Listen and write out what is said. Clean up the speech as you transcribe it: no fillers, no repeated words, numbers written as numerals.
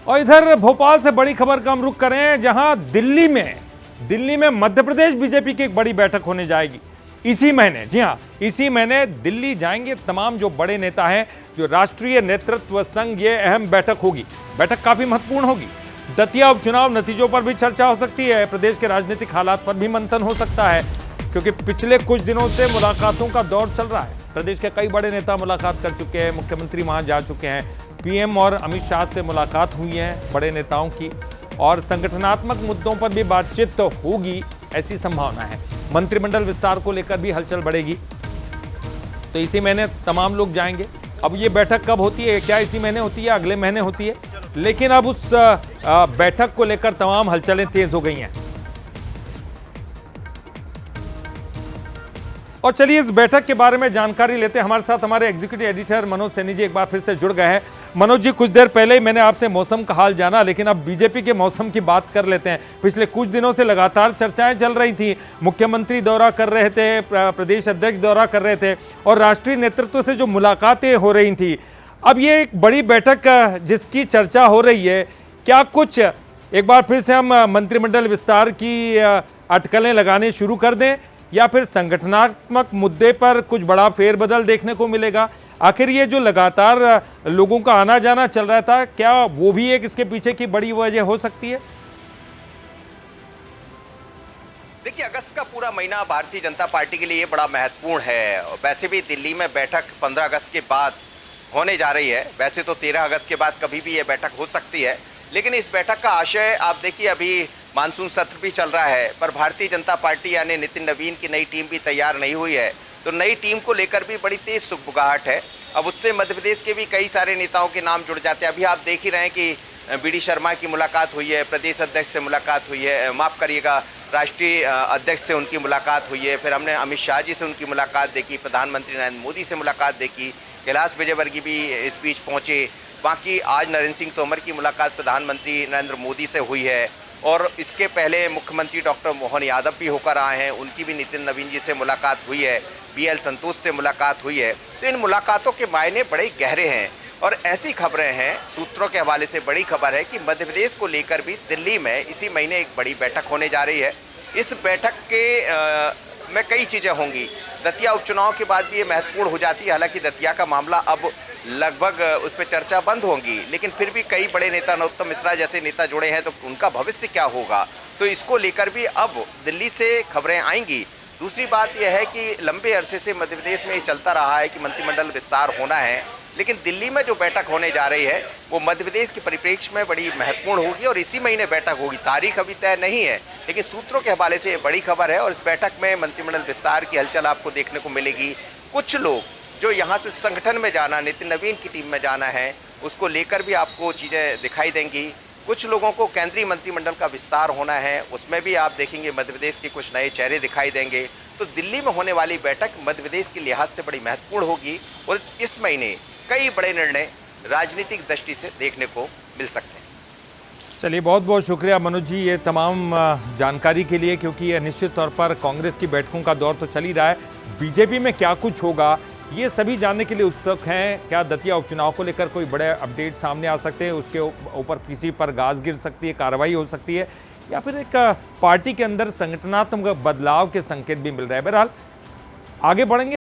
और इधर भोपाल से बड़ी खबर का हम रुख करें, जहां दिल्ली में मध्य प्रदेश बीजेपी की एक बड़ी बैठक होने जाएगी इसी महीने। जी हां, इसी महीने दिल्ली जाएंगे तमाम जो बड़े नेता हैं, जो राष्ट्रीय नेतृत्व संघ, ये अहम बैठक होगी। बैठक काफी महत्वपूर्ण होगी। दतिया उपचुनाव नतीजों पर भी चर्चा हो सकती है, प्रदेश के राजनीतिक हालात पर भी मंथन हो सकता है, क्योंकि पिछले कुछ दिनों से मुलाकातों का दौर चल रहा है। प्रदेश के कई बड़े नेता मुलाकात कर चुके हैं, मुख्यमंत्री वहां जा चुके हैं, पीएम और अमित शाह से मुलाकात हुई है बड़े नेताओं की, और संगठनात्मक मुद्दों पर भी बातचीत तो होगी, ऐसी संभावना है। मंत्रिमंडल विस्तार को लेकर भी हलचल बढ़ेगी, तो इसी महीने तमाम लोग जाएंगे। अब ये बैठक कब होती है, क्या इसी महीने होती है, अगले महीने होती है, लेकिन अब उस बैठक को लेकर तमाम हलचलें तेज हो गई हैं। और चलिए इस बैठक के बारे में जानकारी लेते हैं। हमारे साथ हमारे एग्जीक्यूटिव एडिटर मनोज सैनी जी एक बार फिर से जुड़ गए हैं। मनोज जी, कुछ देर पहले ही मैंने आपसे मौसम का हाल जाना, लेकिन अब बीजेपी के मौसम की बात कर लेते हैं। पिछले कुछ दिनों से लगातार चर्चाएं चल रही थी, मुख्यमंत्री दौरा कर रहे थे, प्रदेश अध्यक्ष दौरा कर रहे थे, और राष्ट्रीय नेतृत्व से जो मुलाकातें हो रही थी। अब ये एक बड़ी बैठक जिसकी चर्चा हो रही है, क्या कुछ एक बार फिर से हम मंत्रिमंडल विस्तार की अटकलें लगाने शुरू कर दें, या फिर संगठनात्मक मुद्दे पर कुछ बड़ा फेरबदल देखने को मिलेगा? आखिर ये जो लगातार लोगों का आना जाना चल रहा था, क्या वो भी एक इसके पीछे की बड़ी वजह हो सकती है? देखिए, अगस्त का पूरा महीना भारतीय जनता पार्टी के लिए बड़ा महत्वपूर्ण है। वैसे भी दिल्ली में बैठक 15 अगस्त के बाद होने जा रही है। वैसे तो 13 अगस्त के बाद कभी भी ये बैठक हो सकती है, लेकिन इस बैठक का आशय आप देखिए, अभी मानसून सत्र भी चल रहा है, पर भारतीय जनता पार्टी यानी नितिन नवीन की नई टीम भी तैयार नहीं हुई है, तो नई टीम को लेकर भी बड़ी तेज सुगबुगाहट है। अब उससे मध्य प्रदेश के भी कई सारे नेताओं के नाम जुड़ जाते हैं। अभी आप देख ही रहे हैं कि बीडी शर्मा की मुलाकात हुई है, प्रदेश अध्यक्ष से मुलाकात हुई है, माफ़ करिएगा, राष्ट्रीय अध्यक्ष से उनकी मुलाकात हुई है, फिर हमने अमित शाह जी से उनकी मुलाकात देखी, प्रधानमंत्री नरेंद्र मोदी से मुलाकात देखी, कैलाश विजयवर्गीय भी इस बीच पहुँचे। बाकी आज नरेंद्र सिंह तोमर की मुलाकात प्रधानमंत्री नरेंद्र मोदी से हुई है, और इसके पहले मुख्यमंत्री डॉक्टर मोहन यादव भी होकर आए हैं, उनकी भी नितिन नवीन जी से मुलाकात हुई है, बीएल संतोष से मुलाकात हुई है। तो इन मुलाकातों के मायने बड़े गहरे हैं, और ऐसी खबरें हैं, सूत्रों के हवाले से बड़ी खबर है कि मध्य प्रदेश को लेकर भी दिल्ली में इसी महीने एक बड़ी बैठक होने जा रही है। इस बैठक के में कई चीज़ें होंगी। दतिया उपचुनाव के बाद भी ये महत्वपूर्ण हो जाती है। हालांकि दतिया का मामला अब लगभग उस पर चर्चा बंद होगी, लेकिन फिर भी कई बड़े नेता, नरोत्तम मिश्रा जैसे नेता जुड़े हैं, तो उनका भविष्य क्या होगा, तो इसको लेकर भी अब दिल्ली से खबरें आएंगी। दूसरी बात यह है कि लंबे अरसे से मध्य प्रदेश में ये चलता रहा है कि मंत्रिमंडल विस्तार होना है, लेकिन दिल्ली में जो बैठक होने जा रही है वो मध्य प्रदेश के परिप्रेक्ष्य में बड़ी महत्वपूर्ण होगी, और इसी महीने बैठक होगी। तारीख अभी तय नहीं है, लेकिन सूत्रों के हवाले से ये बड़ी खबर है, और इस बैठक में मंत्रिमंडल विस्तार की हलचल आपको देखने को मिलेगी। कुछ लोग जो यहाँ से संगठन में जाना, नितिन नवीन की टीम में जाना है, उसको लेकर भी आपको चीज़ें दिखाई देंगी। कुछ लोगों को केंद्रीय मंत्रिमंडल का विस्तार होना है, उसमें भी आप देखेंगे मध्य प्रदेश के कुछ नए चेहरे दिखाई देंगे। तो दिल्ली में होने वाली बैठक मध्य प्रदेश के लिहाज से बड़ी महत्वपूर्ण होगी, और इस महीने कई बड़े निर्णय राजनीतिक दृष्टि से देखने को मिल सकते हैं। चलिए, बहुत बहुत शुक्रिया मनोज जी ये तमाम जानकारी के लिए, क्योंकि ये निश्चित तौर पर कांग्रेस की बैठकों का दौर तो चल ही रहा है, बीजेपी में क्या कुछ होगा ये सभी जानने के लिए उत्सुक हैं। क्या दतिया उपचुनाव को लेकर कोई बड़े अपडेट सामने आ सकते हैं, उसके ऊपर किसी पर गाज गिर सकती है, कार्रवाई हो सकती है, या फिर एक पार्टी के अंदर संगठनात्मक बदलाव के संकेत भी मिल रहे हैं। बहरहाल आगे बढ़ेंगे।